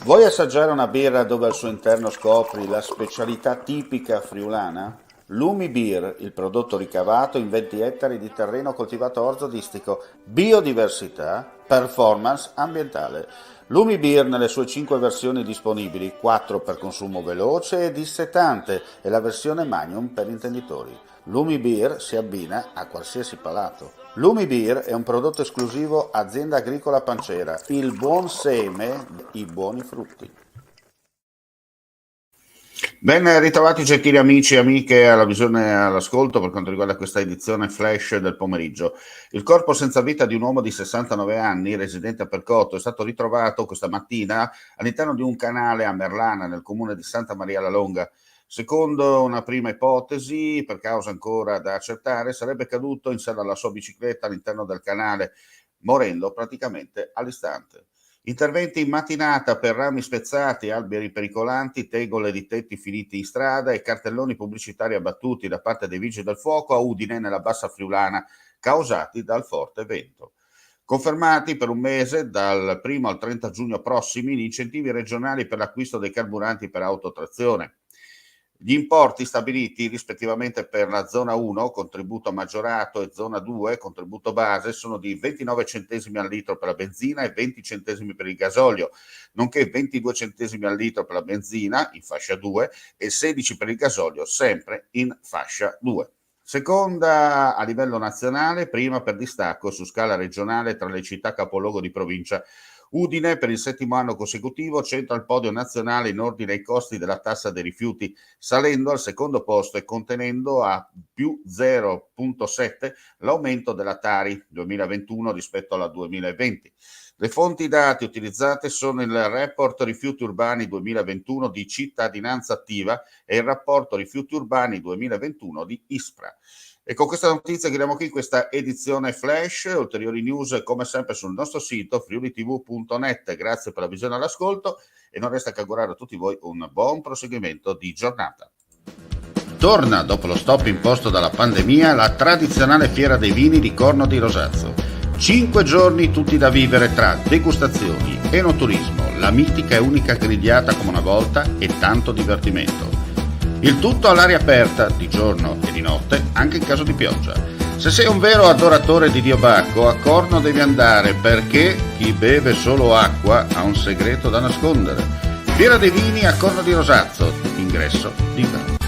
Vuoi assaggiare una birra dove al suo interno scopri la specialità tipica friulana? Lumi Beer, il prodotto ricavato in 20 ettari di terreno coltivato orzodistico, biodiversità, performance ambientale. Lumi Beer nelle sue 5 versioni disponibili, 4 per consumo veloce e dissetante e la versione Magnum per intenditori. Lumi Beer si abbina a qualsiasi palato. Lumi Beer è un prodotto esclusivo Azienda Agricola Pancera, il buon seme, i buoni frutti. Ben ritrovati gentili amici e amiche alla visione e all'ascolto per quanto riguarda questa edizione flash del pomeriggio. Il corpo senza vita di un uomo di 69 anni, residente a Percotto, è stato ritrovato questa mattina all'interno di un canale a Merlana, nel comune di Santa Maria la Longa. Secondo una prima ipotesi, per causa ancora da accertare, sarebbe caduto in sella alla sua bicicletta all'interno del canale, morendo praticamente all'istante. Interventi in mattinata per rami spezzati, alberi pericolanti, tegole di tetti finiti in strada e cartelloni pubblicitari abbattuti da parte dei vigili del fuoco a Udine, nella bassa friulana, causati dal forte vento. Confermati per un mese, dal 1 al 30 giugno prossimi, gli incentivi regionali per l'acquisto dei carburanti per autotrazione. Gli importi stabiliti rispettivamente per la zona 1, contributo maggiorato, e zona 2, contributo base, sono di 29 centesimi al litro per la benzina e 20 centesimi per il gasolio, nonché 22 centesimi al litro per la benzina in fascia 2 e 16 per il gasolio sempre in fascia 2. Seconda a livello nazionale, prima per distacco su scala regionale tra le città capoluogo di provincia. Udine per il 7° anno consecutivo centra il podio nazionale in ordine ai costi della tassa dei rifiuti, salendo al secondo posto e contenendo a più 0,7 l'aumento della Tari 2021 rispetto alla 2020. Le fonti dati utilizzate sono il Report Rifiuti Urbani 2021 di Cittadinanza Attiva e il Rapporto Rifiuti Urbani 2021 di ISPRA. E con questa notizia chiudiamo qui questa edizione flash. Ulteriori news come sempre sul nostro sito friulitv.net. Grazie per la visione e l'ascolto e non resta che augurare a tutti voi un buon proseguimento di giornata. Torna dopo lo stop imposto dalla pandemia la tradizionale fiera dei vini di Corno di Rosazzo. 5 giorni tutti da vivere tra degustazioni, enoturismo, la mitica e unica grigliata come una volta e tanto divertimento. Il tutto all'aria aperta, di giorno e di notte, anche in caso di pioggia. Se sei un vero adoratore di Dio Bacco, a Corno devi andare perché chi beve solo acqua ha un segreto da nascondere. Fiera dei vini a Corno di Rosazzo, ingresso libero.